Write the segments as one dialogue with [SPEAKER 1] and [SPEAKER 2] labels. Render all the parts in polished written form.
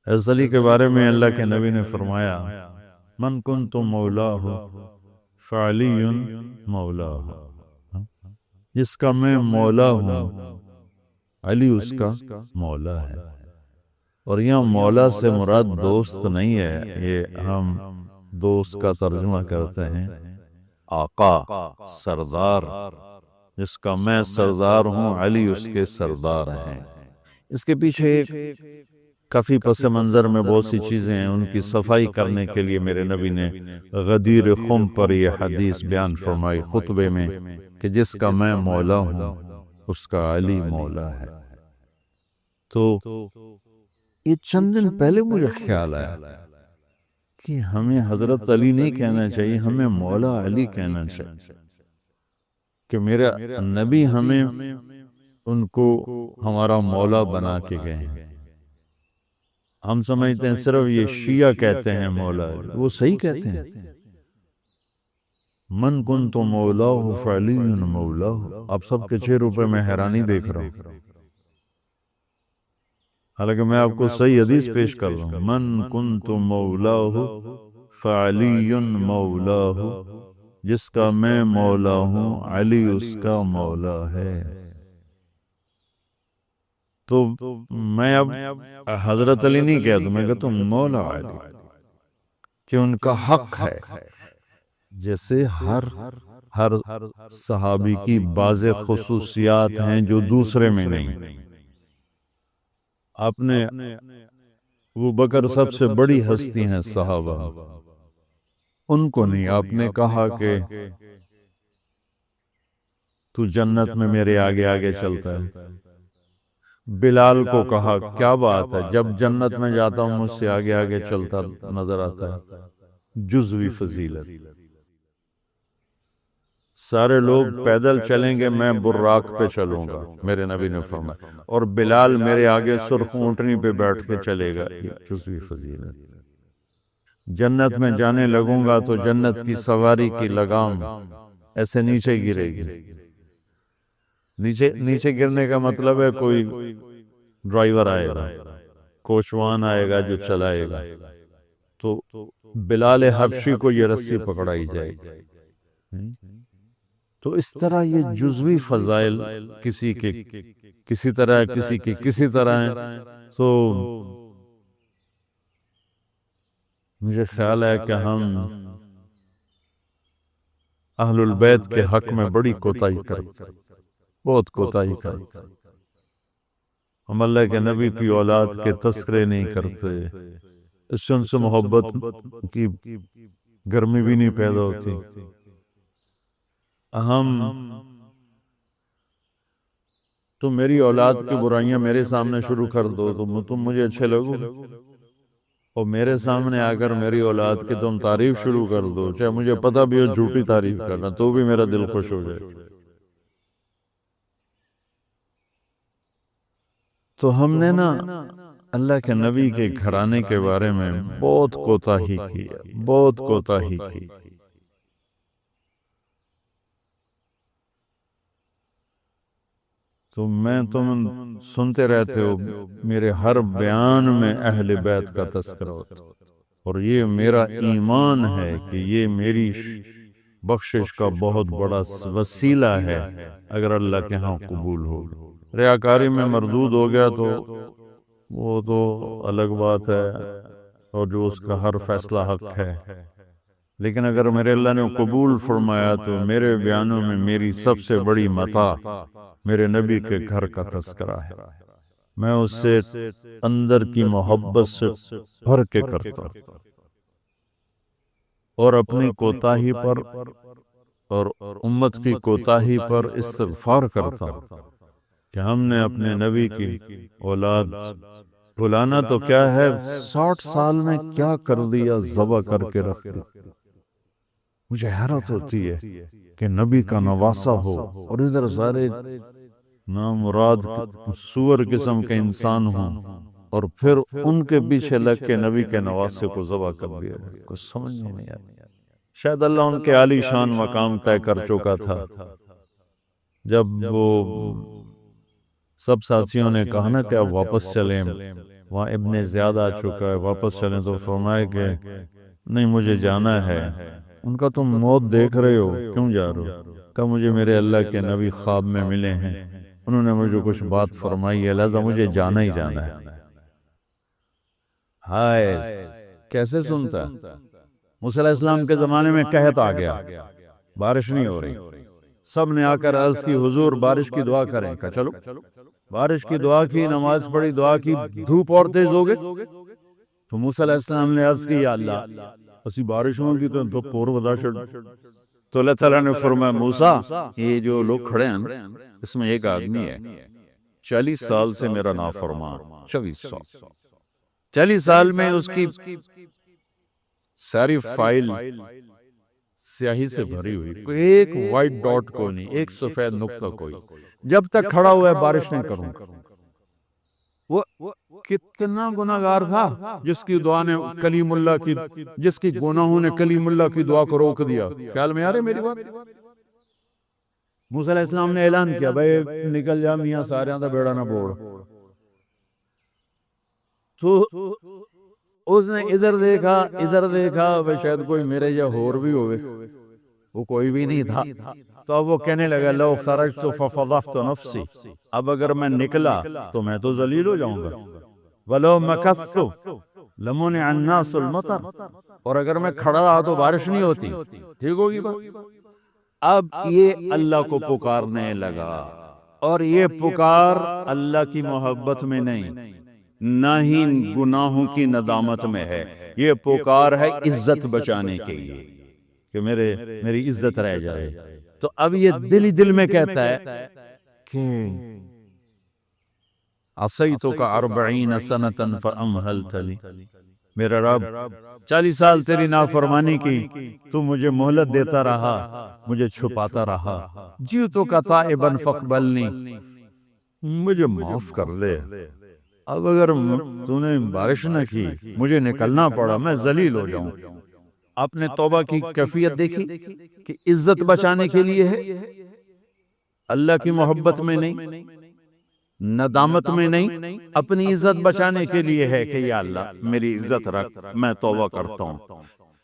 [SPEAKER 1] حضرت علی کے بارے میں اللہ کے نبی نے فرمایا من کنت مولاہ فعلی مولاہ، جس کا میں مولا ہوں علی اس کا مولا ہے۔ اور یہاں مولا سے مراد دوست نہیں ہے، یہ ہم دوست کا ترجمہ کرتے ہیں آقا، سردار، جس کا میں سردار ہوں علی اس کے سردار ہیں۔ اس کے پیچھے ایک کافی پس منظر میں بہت سی چیزیں ہیں، ان کی صفائی کرنے کے لیے میرے نبی نے غدیر خم پر یہ حدیث بیان فرمائی خطبے میں کہ جس کا میں مولا ہوں اس کا علی مولا ہے۔ تو یہ چند دن پہلے مجھے خیال آیا کہ ہمیں حضرت علی نہیں کہنا چاہیے، ہمیں مولا علی کہنا چاہیے، کہ میرا نبی ہمیں ان کو ہمارا مولا بنا کے گئے ہیں۔ ہم سمجھتے ہیں صرف یہ شیعہ کہتے ہیں مولا علی، وہ صحیح کہتے ہیں من کنت مولاہ فعلی مولاہ۔ آپ سب کے 6 روپے میں حیرانی دیکھ رہا ہوں، حالانکہ میں آپ کو صحیح حدیث پیش کر رہا ہوں، من کنت مولاہ فعلی مولاہ، جس کا میں مولا ہوں علی اس کا مولا ہے۔ تو میں اب حضرت علی نہیں کہتا، میں کہتا ہوں مولا علی، کہ ان کا حق ہے۔ جیسے ہر صحابی کی بعض خصوصیات ہیں جو دوسرے میں نہیں۔ آپ نے ابو بکر سب سے بڑی ہستی ہیں صحابہ، ان کو نہیں، آپ نے کہا کہ تو جنت میں میرے آگے آگے چلتا ہے۔ بلال کو کہا کیا بات ہے، جب جنت میں جاتا ہوں مجھ سے آگے آگے چلتا نظر آتا ہے، جزوی فضیلت۔ سارے لوگ پیدل چلیں گے، میں براق پہ چلوں گا، میرے نبی نے فرمایا، اور بلال میرے آگے سرخ اونٹنی پہ بیٹھ کے چلے گا، یہ جزوی فضیلت۔ جنت میں جانے لگوں گا تو جنت کی سواری کی لگام ایسے نیچے گرے گی۔ نیچے گرنے کا مطلب ہے کوئی ڈرائیور آئے گا، کوچوان آئے گا جو چلائے گا، تو بلال حبشی کو یہ رسی پکڑائی جائے گی۔ تو اس طرح یہ جزوی فضائل کسی کے کسی طرح، کسی کے کسی طرح ہیں۔ تو مجھے خیال ہے کہ ہم اہل البیت کے حق میں بڑی کوتاہی کرتے، بہت کوتاہی کرتے۔ ہم اللہ کے نبی کی اولاد کے تذکرے نہیں کرتے، اس سے ان سے محبت کی گرمی بھی نہیں پیدا ہوتی۔ ہم تم میری اولاد کی برائیاں میرے سامنے شروع کر دو تو تم مجھے اچھے لگو، اور میرے سامنے آ کر میری اولاد کی تم تعریف شروع کر دو، چاہے مجھے پتہ بھی ہو جھوٹی تعریف کرنا، تو بھی میرا دل خوش ہو جائے۔ تو ہم نے نا اللہ کے نبی کے گھرانے کے بارے میں بہت کوتاہی کی، بہت کوتاہی کی۔ تو میں تم سنتے رہتے ہو، میرے ہر بیان میں اہل بیت کا تذکرہ ہوتا، اور یہ میرا ایمان ہے کہ یہ میری بخشش کا بہت بڑا وسیلہ ہے اگر اللہ کے ہاں قبول ہو۔ ریاکاری میں مردود ہو گیا تو وہ تو الگ بات ہے، اور جو اس کا ہر فیصلہ حق ہے، لیکن اگر میرے اللہ نے قبول فرمایا تو میرے بیانوں میں میری سب سے بڑی متاع میرے نبی کے گھر کا تذکرہ ہے۔ میں اس سے اندر کی محبت سے بھر کے کرتا ہوں، اور اپنی کوتاہی پر اور امت کی کوتاہی پر استغفار کرتا ہوں کہ ہم نے اپنے نبی کی اولاد بھلانا تو کیا ہے، 60 سال میں کیا کر دیا، ذبح کر کے رکھ دیا۔ مجھے حیرت ہوتی ہے کہ نبی کا نواسہ ہو اور ادھر سارے نامراد سور قسم کے انسان ہوں، اور پھر ان کے پیچھے لگ کے نبی کے نواسے کو ذبح کر دیا جائے، کچھ سمجھ نہیں آتی۔ شاید اللہ ان کے عالی شان مقام طے کر چکا تھا۔ جب وہ سب ساتھیوں نے کہا نا کہ اب واپس چلیں، وہاں ابن زیاد آ چکا ہے، واپس چلیں تو فرمائے کہ نہیں مجھے جانا ہے۔ ان کا تم موت دیکھ رہے ہو، کیوں جا رہے ہو؟ کہ مجھے میرے اللہ کے نبی خواب میں ملے ہیں، انہوں نے مجھے کچھ بات فرمائی ہے، لہذا مجھے جانا ہی جانا ہے۔ ہائے کیسے سنتا؟ موسیٰ علیہ السلام کے زمانے میں قحط آ گیا، بارش نہیں ہو رہی، سب نے آ کر عرض کی حضور بارش کی دعا کریں، کہ چلو بارش کی دعا کی، نماز پڑھی، دعا کی، دھوپ اور تیز ہو گئے تو موسیٰ علیہ السلام نے عرض کی یا اللہ اسی بارش ہوگی تو پور بدا چھڑ، تو اللہ تعالیٰ نے فرمایا موسیٰ یہ جو لوگ کھڑے ہیں اس میں ایک آدمی ہے 40 سال سے میرا نافرمان، 40 سال میں اس کی ساری فائل سیاہی سے بھری ہوئی، کوئی ایک وائٹ ڈاٹ کو نہیں، ایک سفید نقطہ کوئی، جب تک کھڑا ہوا ہے بارش نہیں کروں گا۔ وہ کتنا گناہگار تھا جس کی دعا نے کلیم اللہ کی، جس کی گناہوں نے کلیم اللہ کی دعا کو روک دیا۔ خیال میں آ رہے میری بات؟ موسیٰ علیہ السلام نے اعلان کیا بھائی نکل جا میاں سارے دا بیڑا نہ بوڑ، تو اس نے ادھر دیکھا بھائی شاید کوئی میرے یا ہور بھی ہوئے، وہ کوئی بھی نہیں تھا، تو اب وہ کہنے لگا لو خرجت ففضحت نفسی، اب اگر میں نکلا تو میں تو ذلیل ہو جاؤں گا، ولو مکثت لمنع الناس المطر، اور اگر میں کھڑا رہا تو بارش نہیں ہوتی، ٹھیک ہوگی بات؟ اب یہ اللہ کو پکارنے لگا، اور یہ پکار اللہ کی محبت میں نہیں، نہ ہی گناہوں کی ندامت میں ہے، یہ پکار ہے عزت بچانے کے لیے کہ میری عزت رہ جائے۔ تو اب یہ دل ہی دل میں کہتا ہے کہ عصیتک 40 سنة فأمہلت لی، میرا رب 40 سال تیری نافرمانی کی، تو مجھے مہلت دیتا رہا، مجھے چھپاتا رہا، جئتک تائبا فاقبلنی، مجھے معاف کر لے۔ اب اگر تو نے بارش نہ کی، مجھے نکلنا پڑا، میں ذلیل ہو جاؤں۔ آپ نے توبہ کی کیفیت دیکھی کہ عزت بچانے کے لیے ہے، اللہ کی محبت میں نہیں، ندامت میں نہیں، اپنی عزت بچانے کے لیے ہے کہ یا اللہ میری عزت رکھ، میں توبہ کرتا ہوں۔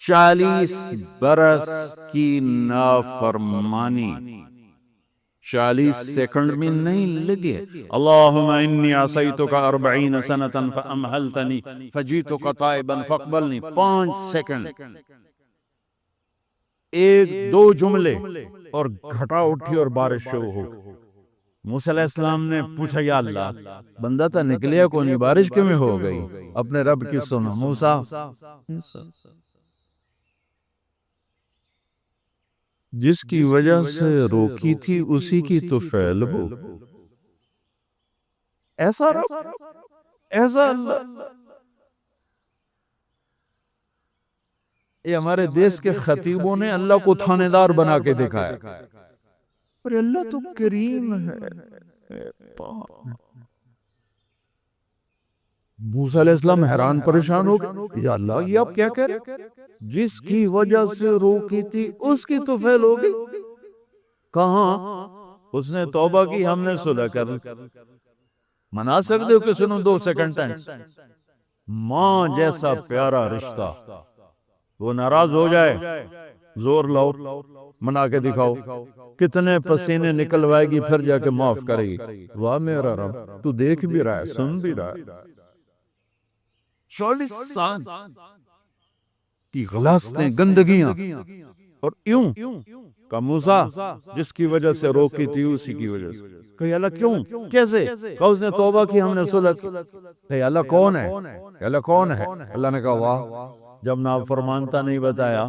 [SPEAKER 1] 40 برس کی نافرمانی 40 سیکنڈ میں نہیں لگے۔ اللہم انی عصیتک 40 سنة فامہلتنی فجئتک تائبا فاقبلنی، 5 سیکنڈ، ایک دو جملے اور گھٹا اٹھی اور بارش شروع ہو۔ موسیٰ علیہ السلام نے پوچھا یا اللہ بندہ تھا نکلیا کو نہیں، بارش کیوں میں ہو گئی؟ اپنے رب کی سنو موسیٰ جس کی وجہ سے روکی تھی اسی کی تو فعل ہو، ایسا رب، ایسا اللہ۔ یہ ہمارے دیس کے خطیبوں نے اللہ کو تھانے دار بنا کے دکھایا، اور اللہ تو کریم ہے۔ موسیٰ علیہ السلام حیران پریشان ہو گئے، یا اللہ یہ آپ کیا کہہ رہے؟ جس کی وجہ سے روکی تھی اس کی تو فعل ہو گئی۔ کہاں؟ اس نے توبہ کی، ہم نے صلح کر لی۔ منا سکتے ہو کہ سنو 2 سیکنڈ ٹائم؟ ماں جیسا پیارا رشتہ، وہ ناراض ہو جائے زور لاؤ، منا کے دکھاؤ، کتنے پسینے نکلوائے گی پھر جا کے معاف کرے گی۔ واہ میرا رب، تو دیکھ بھی رہا ہے، سن بھی رہا ہے۔ 40 سال کی غلاستیں، گندگیاں، اور یوں کہ موسیٰ جس کی وجہ سے روکی تھی اسی کی وجہ سے۔ کہ اللہ کیوں؟ کیسے؟ کہ اس نے توبہ کی، ہم نے صلح کی۔ کہ اللہ کون ہے؟ اللہ کون ہے؟ اللہ نے کہا واہ، جب نافرمانتا نہیں بتایا،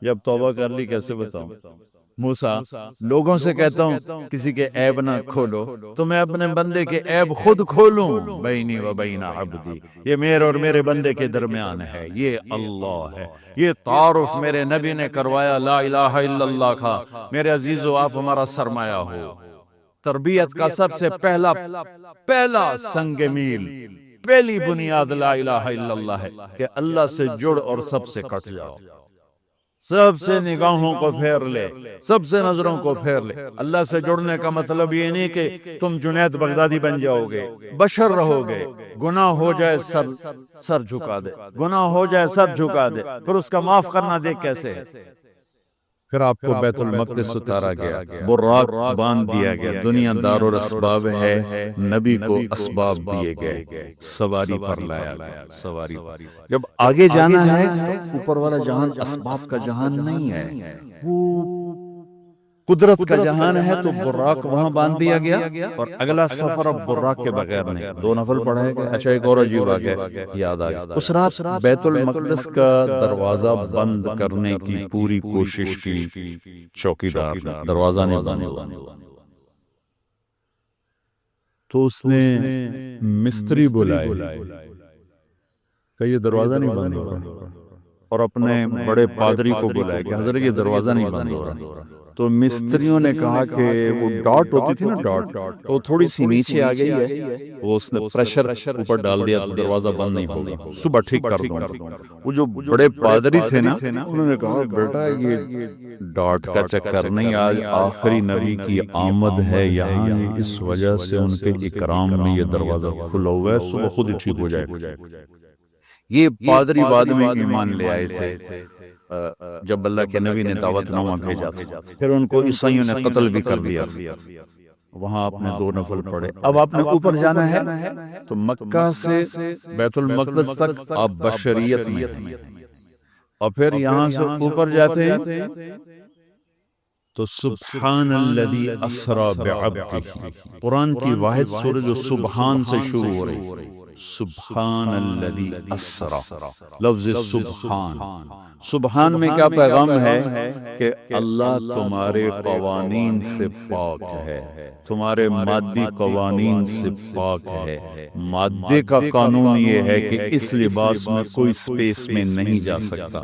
[SPEAKER 1] جب توبہ کر لی کیسے بتاؤں؟ موسیٰ لوگوں سے کہتا ہوں کسی کے عیب نہ کھولو تو میں اپنے بندے کے عیب خود کھولوں۔ بینی و بین عبدی، یہ میرے اور میرے بندے کے درمیان ہے، یہ اللہ ہے۔ یہ تعارف میرے نبی نے کروایا لا الہ الا اللہ کا۔ میرے عزیزو آپ ہمارا سرمایہ ہو۔ تربیت کا سب سے پہلا سنگ میل، پہلی بنیاد لا الہ الا اللہ ہے کہ اللہ سے جڑ اور سب سے کٹ جاؤ۔ سب سے نگاہوں کو پھیر لے، سب سے نظروں کو پھیر لے۔ اللہ سے جڑنے کا مطلب یہ نہیں کہ تم جنید بغدادی بن جاؤ گے، بشر رہو گے۔ گناہ ہو جائے سر جھکا دے، گناہ ہو جائے سر جھکا دے، پھر اس کا معاف کرنا دیکھ کیسے ہے۔ پھر آپ کو بیت المقدس اتارا گیا، براق باندھ دیا گیا، دنیا دار الاسباب ہے، نبی کو اسباب دیے گئے، سواری پر لایا گیا، سواری پر۔ جب آگے جانا ہے تو اوپر والا جہان اسباب کا جہان نہیں ہے، وہ قدرت کا جہان ہے، تو براق وہاں باندھ دیا گیا، اور اگلا سفر اب براق کے بغیر نہیں، 2 نفل پڑھائے گئے۔ اچھا ایک اور عجیب واقعہ یاد آ گیا، اس رات بیت المقدس کا دروازہ بند کرنے کی پوری کوشش کی، چوکیدار دروازہ نہیں بند ہوا، تو اس نے مستری بلائے کہ یہ دروازہ نہیں بند ہو رہا، اور اپنے بڑے پادری کو بلائے کہ حضرت یہ دروازہ نہیں بند ہو رہا۔ تو مستریوں نے کہا کہ وہ ڈاٹ ہوتی تھی نا، ڈاٹ وہ تھوڑی سی نیچے آ گئی ہے، وہ اس نے پریشر اوپر ڈال دیا تو دروازہ بند نہیں ہوگا، صبح ٹھیک کر دوں گا۔ وہ جو بڑے پادری تھے نا، انہوں نے کہا بیٹا یہ ڈاٹ کا چکر نہیں، آج آخری نبی کی آمد ہے یہاں، اس وجہ سے ان کے اکرام میں یہ دروازہ کھلا ہوا ہے، صبح خود ہی ٹھیک ہو جائے گا۔ یہ پادری بعد میں ایمان لے آئے تھے جب اللہ کے نبی نے دعوت نامہ بھیجا تھا، پھر ان کو عیسائیوں نے قتل بھی کر دیا تھا۔ وہاں آپ نے 2 نفل پڑھے۔ اب آپ نے اوپر جانا ہے تو مکہ سے بیت المقدس تک آپ بشریت میں، اور پھر یہاں سے اوپر جاتے ہیں تو سبحان الذی اسری بعبدہ، قرآن کی واحد سورہ جو سبحان سے شروع ہو رہی، سبحان الذی اسری، لفظ سبحان۔ سبحان میں کیا پیغام ہے کہ اللہ تمہارے قوانین سے پاک ہے، تمہارے مادی قوانین سے پاک ہے۔ مادے کا قانون یہ ہے کہ اس لباس میں کوئی سپیس میں نہیں جا سکتا،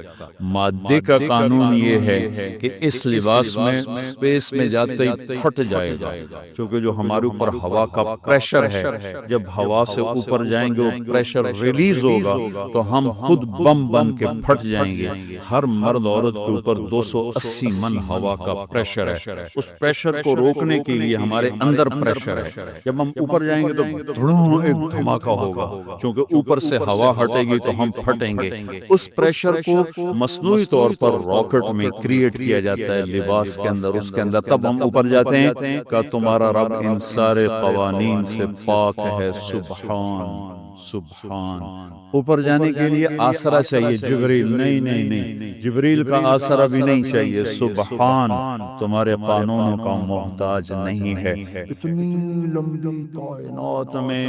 [SPEAKER 1] مادے کا قانون یہ ہے کہ اس لباس میں سپیس میں جاتے ہی پھٹ جائے گا، کیونکہ جو ہمارے اوپر ہوا کا پریشر ہے، جب ہوا سے اوپر جائیں گے وہ پریشر ریلیز ہوگا تو ہم خود بم بن کے پھٹ جائیں گے۔ ہر مرد عورت کے اوپر 280 من ہوا کا پریشر ہے، اس پریشر کو روکنے کے لیے ہمارے اندر پریشر ہے۔ جب ہم اوپر جائیں گے تو دھڑوں ایک دھماکہ ہوگا، کیونکہ اوپر سے ہوا ہٹے گی تو ہم پھٹیں گے۔ اس پریشر کو مصنوعی طور پر راکٹ میں کریٹ کیا جاتا ہے لباس کے اندر، اس کے اندر، تب ہم اوپر جاتے ہیں کہ تمہارا رب ان سارے قوانین سے پاک ہے، سبحان سبحان۔ اوپر جانے کے لیے آسرا چاہیے، جبریل نہیں، جبریل کا آسرا بھی نہیں چاہیے، سبحان تمہارے قانونوں کا محتاج نہیں ہے۔ اتنی لمبی کائنات میں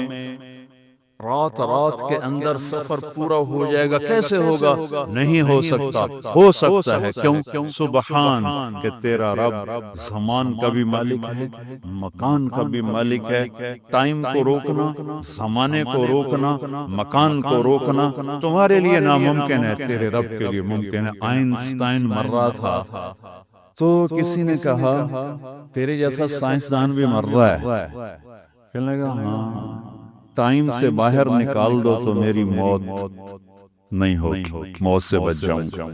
[SPEAKER 1] رات کے اندر سفر پورا ہو جائے گا، کیسے ہوگا؟ نہیں ہو سکتا، ہو سکتا ہے، کیوں؟ سبحان کہ تیرا رب زمان کا بھی مالک ہے، مکان کا بھی مالک ہے۔ ٹائم کو روکنا، زمانے کو روکنا، مکان کو روکنا تمہارے لیے ناممکن ہے، تیرے رب کے لیے ممکن ہے۔ آئنسٹائن مر رہا تھا تو کسی نے کہا تیرے جیسا سائنسدان بھی مر رہا ہے، کہنے لگا ہاں، ٹائم سے باہر نکال دو تو میری موت نہیں ہوگی، موت سے بچ جاؤں گا،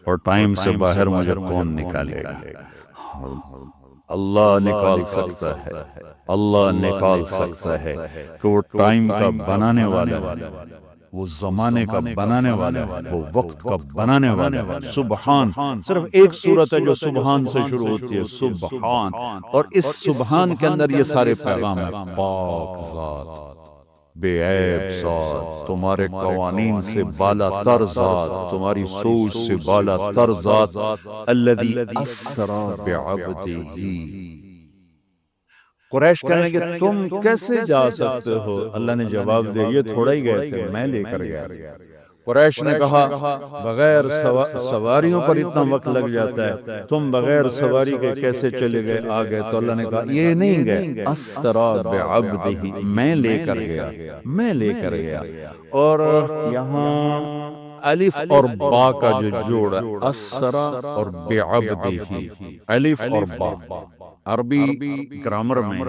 [SPEAKER 1] اور ٹائم سے باہر مجھے کون نکالے گا؟ اللہ نکال سکتا ہے، اللہ نکال سکتا ہے، کہ وہ ٹائم کا بنانے والا ہے، وہ زمانے کا بنانے والا ہے، وہ وقت کا بنانے والا ہے۔ سبحان صرف ایک صورت ہے جو سبحان سے شروع ہوتی ہے، سبحان، اور اس سبحان کے اندر یہ سارے پیغام ہیں۔ پاک ذات، بے عیب ذات، تمہارے قوانین سے بالا تر ذات، تمہاری سوچ سے بالا تر ذات، الذی اسری بعبدہ۔ قریش کہنے لگے تم کیسے جا سکتے ہو؟ اللہ نے جواب دیا یہ تھوڑا ہی گئے تھے، میں لے کر گیا۔ قریش نے کہا بغیر سواریوں پر اتنا وقت لگ جاتا ہے، تم بغیر سواری کے کیسے چلے گئے آ گئے؟ تو اللہ نے کہا یہ نہیں گئے، اسری بعبدہ، میں لے کر گیا، میں لے کر گیا۔ اور یہاں الف اور با کا جو جوڑ ہے، اسری اور بعبدہ، الف اور با، عربی گرامر میں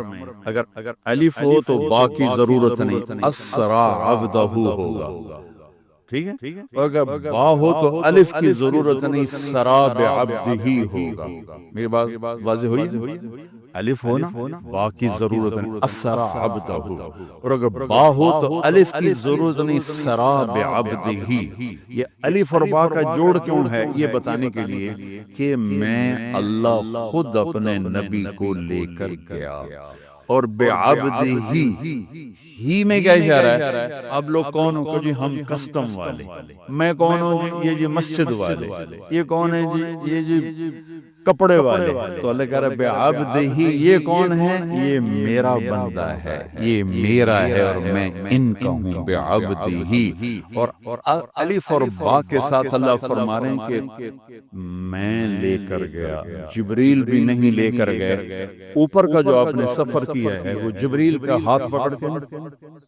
[SPEAKER 1] اگر الف ہو تو با کی ضرورت نہیں، اسری عبدہ ہوگا، ٹھیک ہے. اگر با ہو تو الف کی ضرورت نہیں، سراب عبدہ ہوگا. میری بات واضح ہوئی؟ الف ہو نا، با کی ضرورت نہیں، اسرا عبدہ. اور اگر با ہو تو الف کی ضرورت نہیں، سراب عبدہ. یہ الف اور با کا جوڑ کیوں ہے؟ یہ بتانے کے لیے کہ میں اللہ خود اپنے نبی کو لے کر گیا. اور بعبدہ ہی میں کیا اشارہ ہے؟ اب لوگ کون ہو؟ جی ہم کسٹم والے. میں کون ہوں؟ یہ جی مسجد والے. یہ کون ہے جی؟ یہ جی کپڑے والے. تو اللہ کہہ رہا ہے بعبدہ، یہ کون ہے؟ یہ میرا بندہ ہے، یہ میرا ہے اور میں ان کا ہوں. بعبدہ. اور الف اور با کے ساتھ اللہ فرما رہے ہیں کہ میں لے کر گیا. جبریل بھی نہیں لے کر گئے. اوپر کا جو آپ نے سفر کیا ہے وہ جبریل کا ہاتھ پکڑ کے،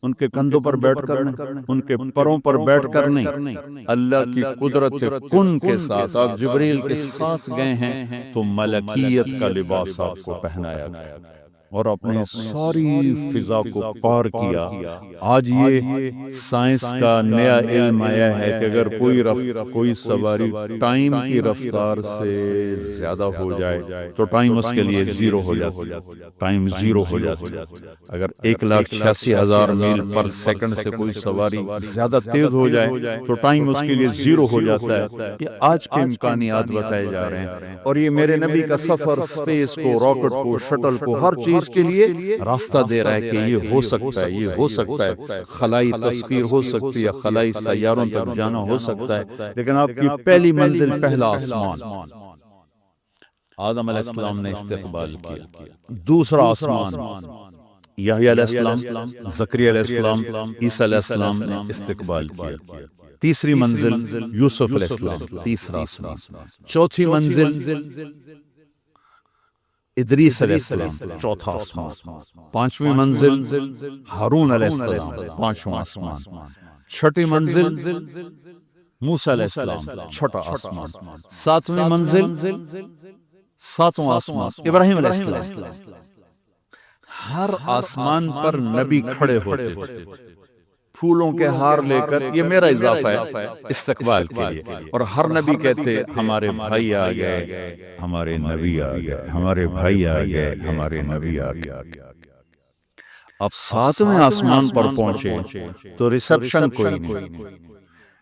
[SPEAKER 1] ان کے کندھوں پر بیٹھ کر نہیں، ان کے پروں پر بیٹھ کر نہیں، اللہ کی قدرت کن کے ساتھ آپ جبریل کے ساتھ گئے ہیں تو ملکیت کا لباس آپ کو پہنایا گیا اور اپنے ساری فضا کو پار کیا. آج یہ سائنس کا نیا علم آیا ہے کہ اگر کوئی سواری ٹائم کی رفتار سے زیادہ ہو جائے تو ٹائم اس کے لیے زیرو ہو جاتا ہے. ٹائم زیرو ہو جاتا ہے. اگر 1,86,000 میل پر سیکنڈ سے کوئی سواری زیادہ تیز ہو جائے تو ٹائم اس کے لیے زیرو ہو جاتا ہے. یہ آج کے امکانیات بتائے جا رہے ہیں. اور یہ میرے نبی کا سفر اسپیس کو، راکٹ کو، شٹل کو، ہر چیز کے لیے راستہ دے رہا ہے کہ یہ ہو سکتا ہے، یہ ہو سکتا ہے. خلائی تسخیر ہو سکتی ہے، خلائی سیاروں تک جانا ہو سکتا ہے. لیکن آپ کی پہلی منزل پہلا آسمان، آدم علیہ السلام نے استقبال کیا. دوسرا آسمان یحییٰ علیہ السلام، زکریا علیہ السلام، عیسیٰ علیہ السلام نے استقبال کیا. تیسری منزل یوسف علیہ السلام، تیسرا آسمان. چوتھی منزل ادریس علیہ السلام، چوتھا آسمان. پانچویں منزل ہارون علیہ السلام، پانچواں آسمان. چھٹی منزل موسیٰ علیہ السلام، چھٹا آسمان. ساتویں منزل ساتواں آسمان ابراہیم علیہ السلام. ہر آسمان پر نبی کھڑے ہوتے تھے پھولوں کے ہار لے کر. یہ میرا اضافہ ہے استقبال کے لیے. اور ہر نبی کہتے ہمارے بھائی آ گئے، ہمارے نبی آ گئے، ہمارے بھائی آ گئے، ہمارے نبی آ گئے. اب ساتویں آسمان پر پہنچے تو ریسپشن کوئی نہیں.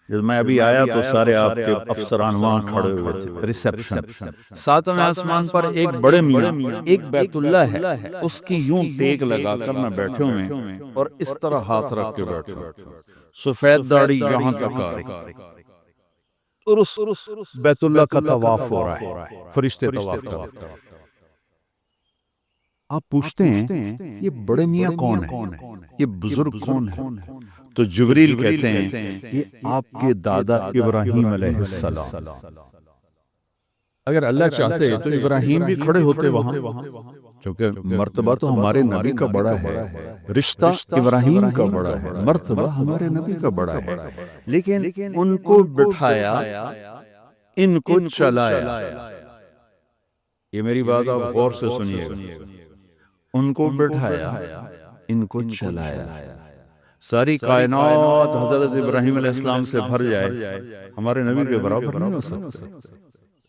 [SPEAKER 1] جب میں ابھی آیا تو سارے آپ کے افسران وہاں کھڑے ہوئے تھے. ریسپشن. ساتویں آسمان پر ایک بڑے میاں، ایک بیت اللہ ہے، اس کی یوں ٹیک لگا کر نہ بیٹھے ہوئے اور اس طرح ہاتھ رکھ کے بیٹھے ہوئے. سفید داڑھی یہاں تک آ رہی. اور اس بیت اللہ کا طواف ہو رہا ہے، فرشتے طواف کر رہے ہیں. آپ پوچھتے ہیں یہ بڑے میاں کون ہیں، یہ بزرگ کون ہیں؟ تو جبریل کہتے ہیں یہ آپ کے دادا ابراہیم علیہ السلام. اگر اللہ چاہتے تو ابراہیم بھی کھڑے ہوتے وہاں، کیونکہ مرتبہ تو ہمارے نبی کا بڑا ہے، رشتہ ابراہیم کا بڑا ہے، مرتبہ ہمارے نبی کا بڑا ہے. لیکن ان کو بٹھایا، ان کو چلایا. یہ میری بات آپ غور سے سنیے گا. ان کو بٹھایا، ان کو چلایا. ساری کائنات حضرت ابراہیم علیہ السلام سے بھر جائے، ہمارے نبی کے برابر نہیں ہو سکتے.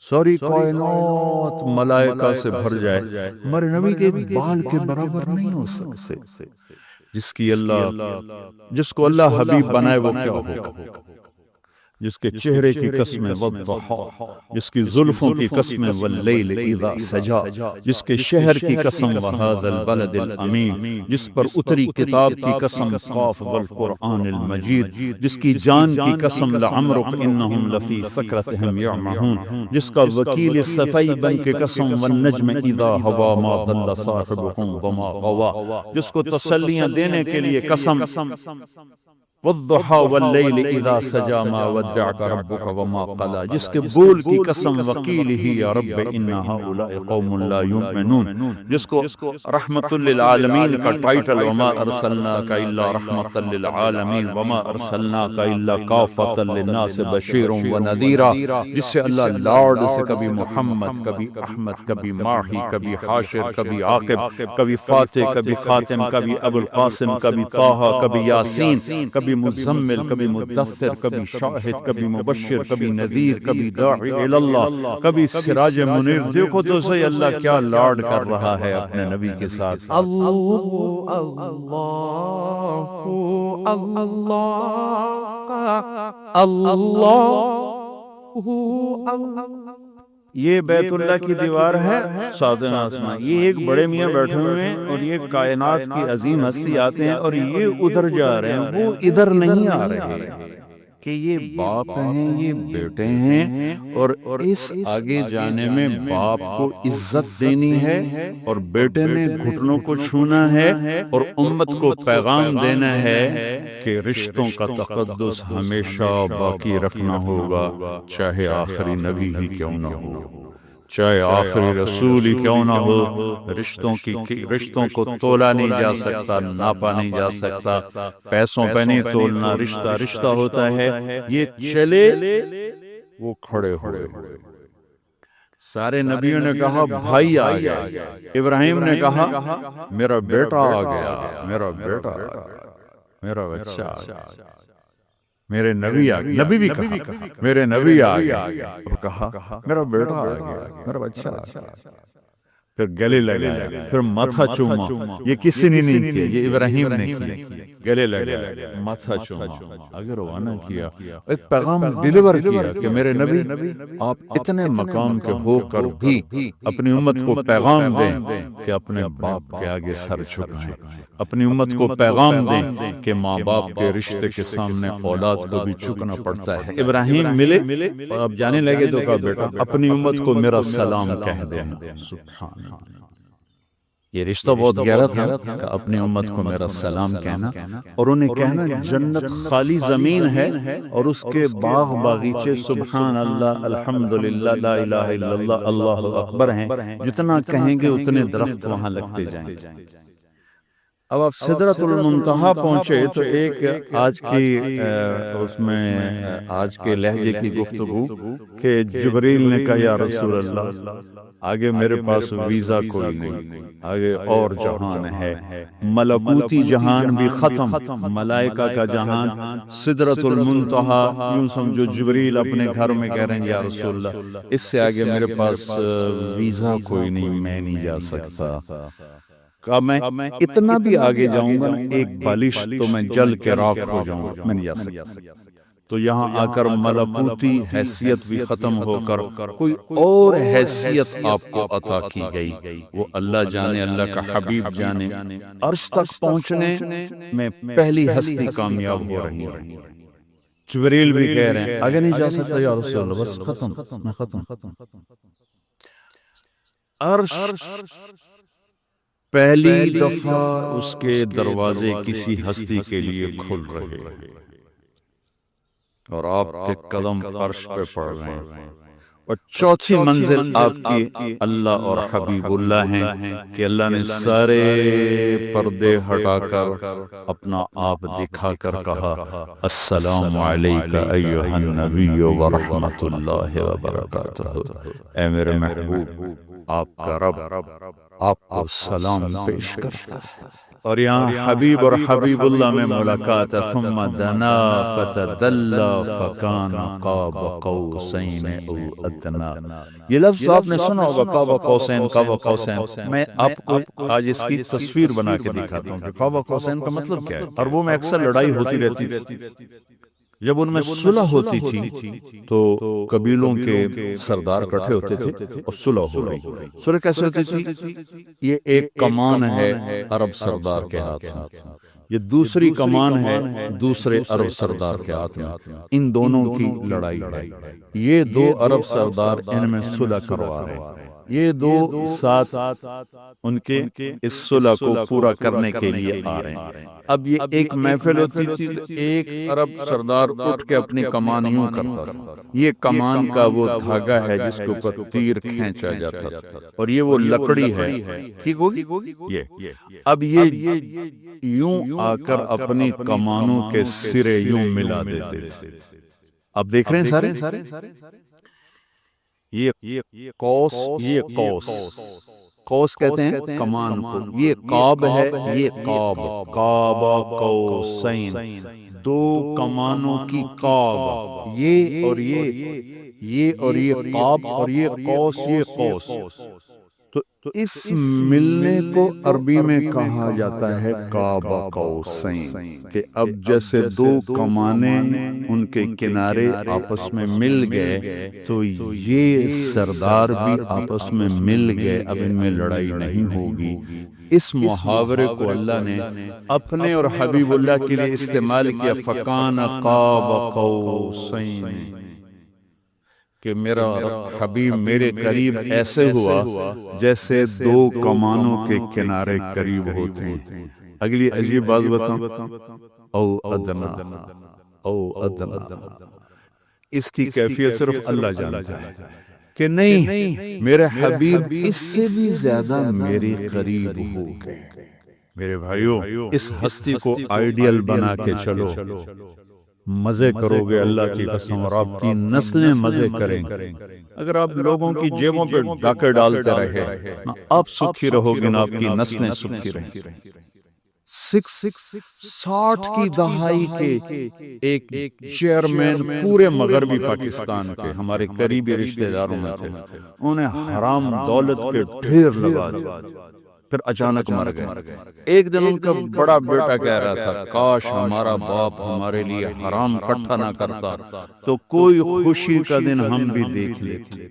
[SPEAKER 1] ساری کائنات ملائکہ سے بھر جائے، ہمارے نبی کے بال کے برابر نہیں ہو سکتے. جس کو اللہ حبیب بنائے وہ کیا ہوگا؟ جس کے چہرے کی قسمیں والضحا، جس کی زلفوں کی قسمیں واللیل اذا سجا، جس کے شہر کی قسم وہذا البلد الامین، جس پر اتری کتاب کی قسم قاف والقرآن المجید، جس کی جان کی قسم لعمرک انہم لفی سکرتہم یعمہون، جس کا وکیل صفائی بن کے قسم والنجم اذا ہوا ما ضل صاحبکم وما غوا، جس کو تسلیاں دینے کے لیے قسم والضحا واللیل اذا سجا ما ودعک ربک وما قلا، جس کے بول کی قسم وقیلہ یا رب ان ہؤلاء قوم لا یؤمنون، جس کو رحمت للعالمین کا ٹائٹل وما ارسلناک الا رحمت للعالمین وما ارسلناک الا کافۃ للناس بشیرا ونذیرا، جس سے اللہ لارڈ سے کبھی محمد، کبھی احمد، کبھی ماہی، کبھی حاشر، کبھی عاقب، کبھی فاتح، کبھی خاتم، کبھی ابو القاسم، کبھی طٰہٰ، کبھی یاسین، کبھی کبھی مزمل، کبھی مدثر، کبھی شاہد، کبھی مبشر، کبھی نذیر، کبھی داعی اللہ، کبھی سراج منیر۔ دیکھو تو صحیح اللہ کیا لاڈ کر رہا ہے اپنے نبی کے ساتھ۔ اللہ اللہ اللہ۔ یہ بیت اللہ کی دیوار ہے، ساتھ آسمان، یہ ایک بڑے میاں بیٹھے ہوئے ہیں اور یہ کائنات کی عظیم ہستی آتے ہیں اور یہ ادھر جا رہے ہیں، وہ ادھر نہیں آ رہے کہ یہ باپ ہیں، یہ بیٹے ہیں، اور اس آگے جانے میں باپ کو عزت دینی ہے اور بیٹے نے گھٹنوں کو چھونا ہے اور امت کو پیغام دینا ہے کہ رشتوں کا تقدس ہمیشہ باقی رکھنا ہوگا، چاہے آخری نبی ہی کیوں نہ ہو، چاہے آخری رسول ہی کیوں نہ ہو۔ رشتوں کو تولا نہیں جا سکتا، ناپا نہیں جا سکتا، پیسوں پہ نہیں تولنا، رشتہ رشتہ ہوتا ہے۔ یہ چلے وہ کھڑے ہوئے، سارے نبیوں نے کہا بھائی آ گیا، ابراہیم نے کہا میرا بیٹا آ گیا، میرا بیٹا آ گیا، میرا بچہ آ گیا، میرے نبی آ گیا، نبی بھی کہا میرے نبی آ گیا، اور کہا میرا بیٹا آ گیا، میرا بچہ آ گیا، پھر گلے لگایا، پھر ماتھا چوما۔ یہ کسی نے نہیں کیا، یہ ابراہیم نے کیا، گلے لگایا، ماتھا چوما، اگر روانہ کیا، ایک پیغام ڈیلیور کیا کہ میرے نبی آپ اتنے مقام کے ہو کر بھی اپنی امت کو پیغام دیں کہ اپنے باپ کے آگے سر جھکائیں، اپنی امت کو پیغام دیں کہ ماں باپ کے رشتے کے سامنے اولاد کو بھی جھکنا پڑتا ہے۔ ابراہیم ملے اور اب جانے لگے تو کہا بیٹا اپنی امت کو میرا سلام کہہ دینا۔ سبحان اللہ، یہ رشتہ بہت گہرا تھا کہ اپنی امت کو میرا سلام کہنا، اور انہیں کہنا جنت خالی زمین ہے اور اس کے باغ باغیچے سبحان اللہ، الحمدللہ، لا الہ الا اللہ، اللہ اکبر ہیں، جتنا کہیں گے اتنے درخت وہاں لگتے جائیں گے۔ اب آپ سدرۃ المنتہا پہنچے تو ایک آج کی اس میں آج کے لہجے کی گفتگو کہ جبریل نے کہا یا رسول اللہ آگے میرے پاس ویزا کوئی نہیں، آگے اور جہان ہے، ملکوتی جہان بھی ختم، ملائکہ کا جہان، سدرۃ المنتہا، یوں سمجھو جبریل اپنے گھر میں کہہ رہے ہیں یا رسول اللہ اس سے آگے میرے پاس ویزا کوئی نہیں، میں نہیں جا سکتا۔ کہا میں اتنا بھی آگے جاؤں گا ایک بالش تو میں جل کے راکھ ہو جاؤں گا، میں نہیں جا سکتا۔ تو یہاں آ کر ملکوتی حیثیت بھی ختم ہو کر کوئی اور حیثیت آپ کو عطا کی گئی، وہ اللہ جانے، اللہ کا حبیب جانے۔ عرش تک پہنچنے میں پہلی ہستی کامیاب ہو رہی ہے۔ جبریل بھی کہہ رہے ہیں آگے نہیں جا سکتا یا رسول اللہ، بس ختم، میں ختم۔ عرش پہلی دفعہ اس کے دروازے کسی ہستی کے لیے کھل رہے ہیں اور آپ کے قدم عرش پہ پڑ رہے ہیں، اور چوتھی منزل آپ کی اللہ اور حبیب اللہ ہیں کہ اللہ نے سارے پردے ہٹا کر اپنا آپ دکھا کر کہا السلام علیک ایھا النبی ورحمۃ اللہ وبرکاتہ۔ اے میرے محبوب، آپ کا رب آپ کو سلام پیش کرتا ہے۔ اور یہاں حبیب اور حبیب اللہ میں ملاقات ہے، ثم دنا فتدلی فکان قاب قوسین او ادنی۔ یہ لفظ آپ نے سنا ہوگا، قاب قوسین، قاب قوسین۔ میں آپ کو آج اس کی تصویر بنا کے دکھاتا ہوں کہ قاب قوسین کا مطلب کیا ہے۔ عربوں میں اکثر لڑائی ہوتی رہتی تھی، جب ان میں صلح ہوتی تھی تو قبیلوں کے سردار اکٹھے ہوتے تھے اور صلح ہو رہی۔ صلح کیسے ہوتی تھی؟ یہ ایک کمان ہے عرب سردار کے ہاتھ میں، یہ دوسری کمان ہے دوسرے عرب سردار کے ہاتھ میں، ان دونوں کی لڑائی ہے۔ یہ دو عرب سردار ان میں صلح کروا رہے ہیں، یہ دو ساتھ ان کے اس صلح کو پورا کرنے کے لیے آ رہے ہیں۔ اب یہ ایک محفل ہوتی تھی، ایک عرب سردار اٹھ کے اپنی کمان یوں کرتا تھا، یہ کمان کا وہ دھاگا ہے جس کے اوپر تیر کھینچا جاتا تھا، اور یہ وہ لکڑی ہے، ٹھیک ہوگی یہ۔ اب یہ یوں آ کر اپنی کمانوں کے سرے یوں ملا دیتے تھے۔ اب دیکھ رہے ہیں سارے، یہ قوس، یہ قوس، قوس کہتے ہیں کمان کو، یہ قاب ہے، یہ قاب، قاب قوسین، دو کمانوں کی قاب، یہ اور یہ قاب اور یہ قوس، یہ قوس، تو اس ملنے کو عربی میں کہا جاتا ہے قاب قوسین، کہ اب جیسے دو کمانیں ان کے کنارے آپس میں مل گئے تو یہ سردار بھی آپس میں مل گئے، اب ان میں لڑائی نہیں ہوگی۔ اس محاورے کو اللہ نے اپنے اور حبیب اللہ کے لیے استعمال کیا، فَكَانَ قَابَ قَوْسَيْنِ، کہ میرا حبیب میرے قریب ایسے ہوا جیسے دو کمانوں کے کنارے قریب ہوتے ہیں۔ اگلی عجیب بات بتاؤں، او ادنا، اس کی کیفیت صرف اللہ جانتا ہے کہ نہیں، میرے حبیب اس سے بھی زیادہ میرے قریب ہو گئے۔ میرے بھائیوں، اس ہستی کو آئیڈیل بنا کے چلو، مزے کرو گے اللہ کی قسم، اور آپ کی نسلیں مزے کریں گے۔ اگر آپ لوگوں کی جیبوں پہ ڈاکے ڈالتے رہے، نہ آپ سکھی رہو گے نہ آپ کی نسلیں سکھی رہیں گی۔ 60 کی دہائی کے ایک چیئرمین پورے مغربی پاکستان کے ہمارے قریبی رشتہ داروں میں تھے، انہیں حرام دولت کے ڈھیر لگا دیا، پھر اچانک مر گئے۔ ایک دن ان کا بڑا بیٹا کہہ رہا تھا، کاش ہمارا باپ ہمارے لیے حرام اکٹھا نہ کرتا تو کوئی خوشی کا دن ہم بھی دیکھ لیتے۔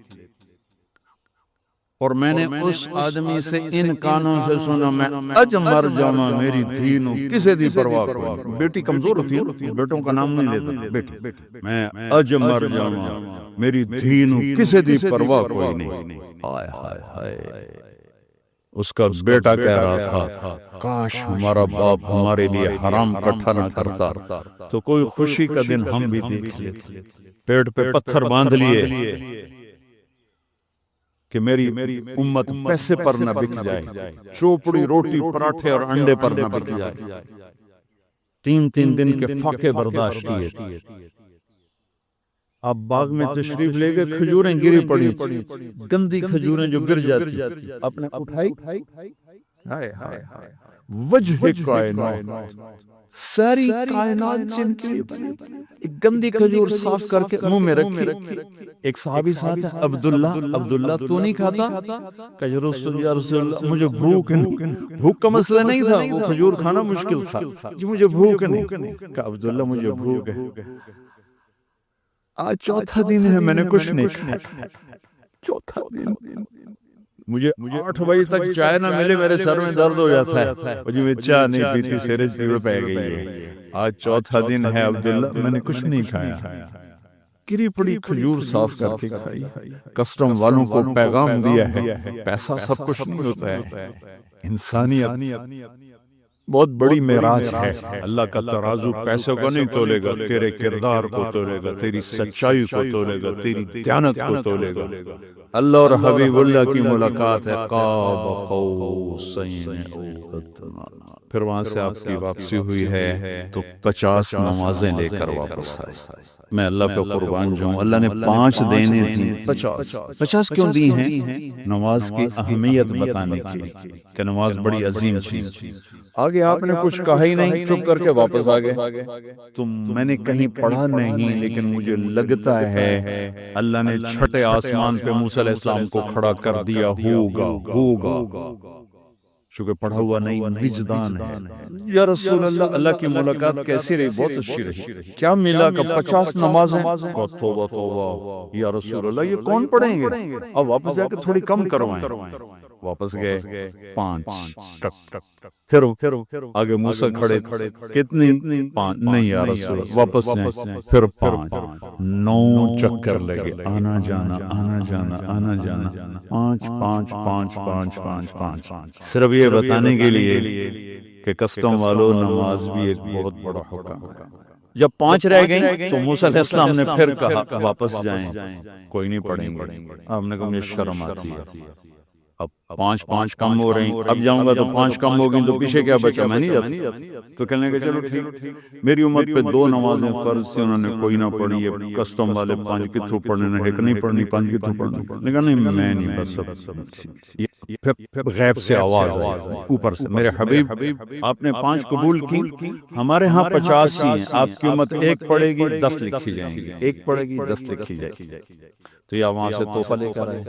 [SPEAKER 1] اور میں نے اس آدمی سے ان کانوں سے سنا، میں اج مر جاواں میری دھی نو کسے دی پرواہ کوئی، بیٹی کمزور ہوتی ہے، بیٹوں کا نام نہیں لیتا، بیٹی، میں اج مر جاواں میری دھی نو کسے دی پرواہ کوئی نہیں۔ ہائے ہائے ہائے، اس کا بیٹا کہہ رہا تھا، کاش ہمارا باپ ہمارے لیے حرام اکٹھا نہ کرتا تو کوئی خوشی کا دن ہم بھی دیکھ لیتے۔ پیٹ پہ پتھر باندھ لیے کہ میری امت پیسے پر نہ بک جائے، چوپڑی روٹی پراٹھے اور انڈے پر نہ بک جائے۔ 3 دن کے فاقے برداشت کیے۔ آپ باغ میں تشریف لے گئے، کھجوریں گری پڑی، گندی کھجوریں جو گر جاتی، آپ نے اٹھائی، وجہ کائنات، ساری کائنات جن کے لیے بنی، ایک گندی کھجور صاف کر کے منہ میں رکھی۔ ایک صحابی ساتھ ہے، عبداللہ تو نہیں کھاتا؟ کہ یا رسول اللہ مجھے بھوک کا مسئلہ نہیں تھا، وہ کھجور کھانا مشکل تھا، جی مجھے بھوک نہیں۔ کہ عبداللہ مجھے بھوک ہے، آج چوتھا دن ہے میں نے کچھ نہیں کھایا، چوتھا دن، مجھے 8 بجے تک چائے نہ ملے میرے سر میں درد ہو جاتا ہے، مجھے میں چائے نہیں پیتی، سرے چیڑ پہ گئی ہے۔ آج چوتھا دن ہے عبداللہ، میں نے کچھ نہیں کھایا، گری پڑی کھجور صاف کر کے کھائی۔ کسٹم والوں کو پیغام دیا ہے، پیسہ سب کچھ نہیں ہوتا ہے، انسانیت بہت بڑی معراج ہے۔ اللہ کا ترازو پیسے کو نہیں تولے گا، تیرے کردار کو تولے گا، تیری سچائی کو تولے گا، تیری دیانت کو تولے گا۔ اللہ اور حبیب اللہ کی ملاقات ہے، قاب قوسین او ادنا۔ پھر وہاں سے آپ کی واپسی ہوئی ہے تو 50 نمازیں لے کر واپس آئے۔ میں اللہ پہ قربان جاؤں، اللہ نے 5 دینے تھیں، 50 کیوں دی ہیں؟ نماز کی اہمیت بتانے کی کہ نماز بڑی عظیم چیز۔ آگے آپ نے کچھ کہا ہی نہیں، چپ کر کے واپس آگئے۔ تو میں نے کہیں پڑھا نہیں، لیکن مجھے لگتا ہے اللہ نے چھٹے آسمان پہ موسیٰ علیہ السلام کو کھڑا کر دیا، ہوگا، چونکہ پڑھا ہوا نہیں، وجدان ہے۔ یا رسول اللہ، اللہ کی ملاقات کیسی رہی؟ بہت اچھی رہی۔ کیا ملا؟ کہ 50 نمازیں۔ توبہ یا رسول اللہ، یہ کون پڑھیں گے؟ اب واپس جا کے تھوڑی کم کروائیں۔ واپس گئے 5، پھر آگے موسیٰ کھڑے، کتنی؟ 5 نہیں یا رسول اللہ، واپس جائیں، پھر 5، 9 چکر لگے، آنا جانا، آنا جانا، آنا جانا، 5 صرف یہ بتانے کے لیے کہ کسٹم والوں، نماز بھی ایک بہت بڑا حکم ہے۔ جب 5 رہ گئیں تو موسیٰ علیہ السلام نے پھر کہا واپس جائیں، کوئی نہیں پڑھیں گے۔ آپ نے کہا مجھے شرم آتی ہے، اب 5 کم ہو رہی، اب جاؤں گا تو 5 کم ہو گئی تو پیچھے کیا بچا، میں نہیں جاتا۔ تو کہنے کہ چلو ٹھیک، میری امت پہ 2 نمازیں فرض تھی، انہوں نے کوئی نہ پڑھی، یہ کسٹم والے 5 کتھوں پڑھنے، ایک نہیں پڑھنی، 5 کتھوں پڑھنے، کہا نہیں میں نہیں، بس سب پھر غیب سے آواز آئی اوپر سے، میرے حبیب آپ نے 5 قبول کی، ہمارے ہاں 50 ہی ہیں، آپ کی امت 1 پڑھے گی 10 لکھی جائیں گی، 1 پڑھے گی 10 لکھی جائے گی۔ تو یہ وہاں سے تحفہ لے کر آئے،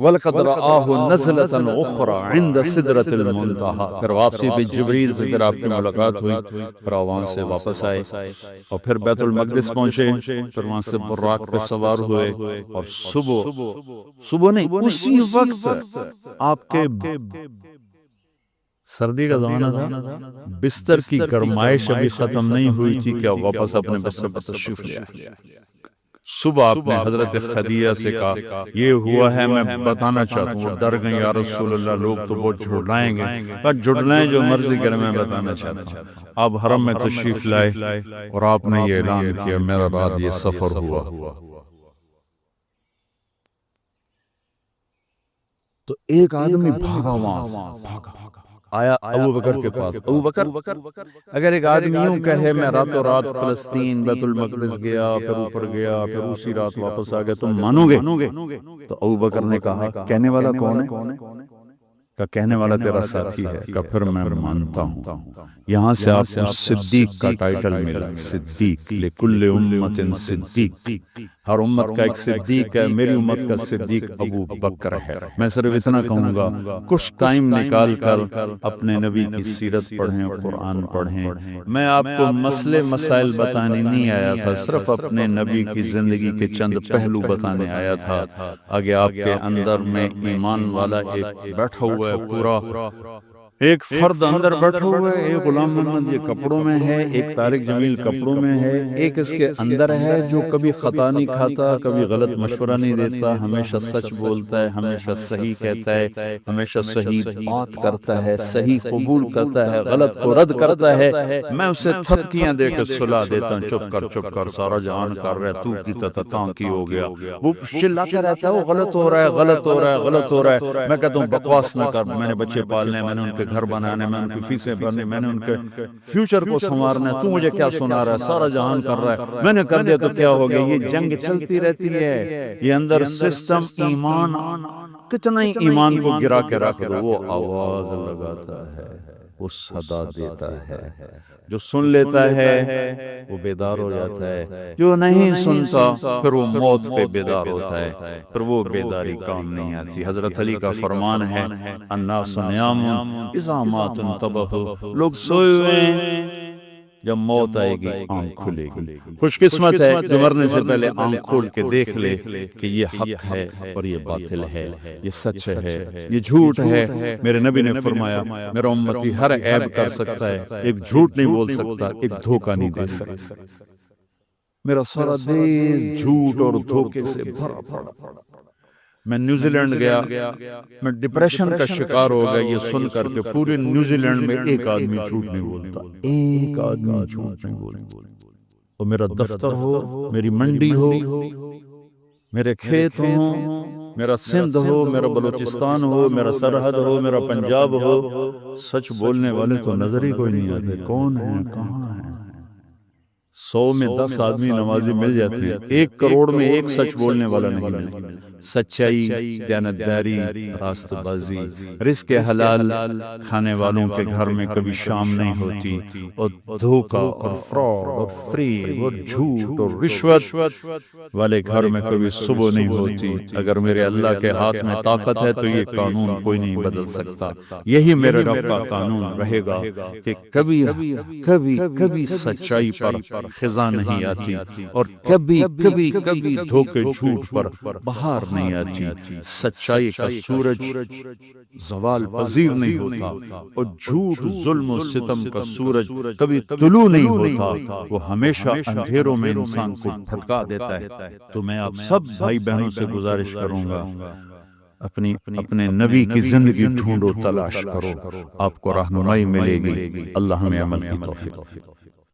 [SPEAKER 1] وَلَقَدْ رَآهُ نَزْلَةً أُخْرَى عِنْدَ سِدْرَةِ الْمُنْتَهَىٰ۔ پھر واپسی پہ جبریل سے پھر آپ کی ملاقات ہوئی، پھر وہاں سے واپس آئے اور پھر بیت المقدس پہنچے، پھر وہاں سے براق پہ سوار ہوئے، اور صبح نہیں اسی وقت آپ کے سردی کا زمانہ تھا، بستر کی گرمائش ابھی ختم نہیں ہوئی تھی کہ آپ واپس اپنے بستر پر تشریف لے آئے۔ صبح آپ نے حضرت خدیجہ سے کہا یہ ہوا ہے، میں بتانا چاہتا ہوں۔ وہ ڈر گئیں، یا رسول اللہ لوگ تو بہت جھٹلائیں گے، پر جھٹلائیں جو مرضی کریں، میں بتانا چاہتا ہوں۔ آپ حرم میں تشریف لائے اور آپ نے یہ اعلان کیا میرا رات یہ سفر ہوا۔ تو ایک آدمی بھاگا وہاں سے، آیا ابو بکر کے پاس۔ ابو بکر، اگر ایک آدمی یوں کہے میں راتوں رات فلسطین بیت المقدس گیا، پھر اوپر گیا، پھر اسی رات واپس آ گیا، تم مانو گے؟ تو ابو بکر نے کہا کہنے والا کون ہے؟ کہ کہنے والا تیرا ساتھی ہے۔ کہ پھر میں مانتا ہوں۔ یہاں سے آپ کو صدیق کا ٹائٹل ملا، صدیق، لکل امت صدیق، ہر امت کا ایک صدیق ہے، میری امت کا صدیق ابو بکر ہے۔ میں صرف اتنا کہوں گا کچھ ٹائم نکال کر اپنے نبی کی سیرت پڑھیں، قرآن پڑھیں۔ میں آپ کو مسئلے مسائل بتانے نہیں آیا تھا، صرف اپنے نبی کی زندگی کے چند پہلو بتانے آیا تھا۔ آگے آپ کے اندر میں ایمان والا ایک بیٹھا ہوا ہے، پورا ایک فرد اندر بیٹھا ہوا ہے، ایک غلام محمد یہ کپڑوں میں ہے، ایک طارق جمیل کپڑوں میں ہے، ایک اس کے اندر ہے جو کبھی خطا نہیں کھاتا، کبھی غلط مشورہ نہیں دیتا، ہمیشہ سچ بولتا ہے، ہمیشہ صحیح کہتا ہے، ہمیشہ صحیح بات کرتا ہے، صحیح قبول کرتا ہے، غلط کو رد کرتا ہے۔ میں اسے تھپکیاں دے کے سلا دیتا ہوں، چپ کر سارا جہان کر رہا ہے، تو کی تتاں کی ہو گیا۔ وہ چلاتا رہتا ہے وہ غلط ہو رہا ہے، غلط ہو رہا ہے، غلط ہو رہا ہے۔ میں کہتا ہوں بکواس نہ کر، میں نے بچے پالنے، میں نے ان کے گھر بنانے، میں ان کی فیسیں بھرنے، میں نے ان کے فیوچر کو سنوارنا ہے، تو مجھے کیا سنا رہا ہے؟ سارا جہان کر رہا ہے، میں نے کر دیا تو کیا ہو گیا؟ یہ جنگ چلتی رہتی ہے، یہ اندر سسٹم ایمان، کتنا ہی ایمان کو گرا کے رکھ دو، وہ آواز لگاتا ہے، وہ صدا دیتا ہے۔ جو سن لیتا ہے وہ بیدار ہو جاتا ہے، جو نہیں سنتا پھر وہ موت پہ بیدار ہوتا ہے، پھر وہ بیداری کام نہیں آتی۔ حضرت علی کا فرمان ہے الناس نیام اذا مات انتبہوا، لوگ سوئے ہوئے ہیں، جب موت آئے گی آنکھ کھلے گی۔ خوش قسمت ہے جو مرنے سے پہلے آنکھ کھول کے دیکھ لے کہ یہ حق ہے اور یہ باطل ہے، یہ سچ ہے، یہ جھوٹ ہے۔ میرے نبی نے فرمایا میرا امتی ہر عیب کر سکتا ہے، ایک جھوٹ نہیں بول سکتا، ایک دھوکہ نہیں دے سکتا۔ میرا سارا دیش جھوٹ اور دھوکے سے بھرا پڑا۔ میں نیوزی لینڈ گیا، میں ڈپریشن کا شکار ہو گیا یہ سن کر کے پورے نیوزی لینڈ میں ایک آدمی جھوٹ نہیں بولتا، ایک آدمی جھوٹ نہیں بولتا۔ وہ میرا دفتر ہو، میری منڈی ہو، میرے کھیت ہوں، میرا سندھ ہو، میرا بلوچستان ہو، میرا سرحد ہو، میرا پنجاب ہو، سچ بولنے والے تو نظر ہی کوئی نہیں آتے۔ کون ہیں، کہاں ہیں؟ 100 میں 10 آدمی نمازی مل جاتے ہیں، 1 کروڑ میں ایک سچ بولنے والا نہیں ملتا۔ سچائی، دیانتداری، راست بازی، رزق حلال کھانے والوں کے گھر میں کبھی شام نہیں ہوتی، اور دھوکہ اور فراڈ اور فریب اور جھوٹ اور رشوت والے گھر میں کبھی صبح نہیں ہوتی۔ اگر میرے اللہ کے ہاتھ میں طاقت ہے تو یہ قانون کوئی نہیں بدل سکتا۔ یہی میرے رب کا قانون رہے گا کہ کبھی کبھی کبھی سچائی پر خزاں نہیں آتی، اور کبھی کبھی کبھی دھوکے جھوٹ پر بہار نہیں آتی۔ سچائی کا سورج زوال پذیر نہیں ہوتا، اور جھوٹ، ظلم و ستم کا سورج کبھی طلوع نہیں ہوتا، وہ ہمیشہ اندھیروں میں انسان کو بھٹکا دیتا ہے۔ تو میں آپ سب بھائی بہنوں سے گزارش کروں گا اپنے نبی کی زندگی ڈھونڈو، تلاش کرو، آپ کو رہنمائی ملے گی۔ اللہ ہمیں عمل کی توفیق۔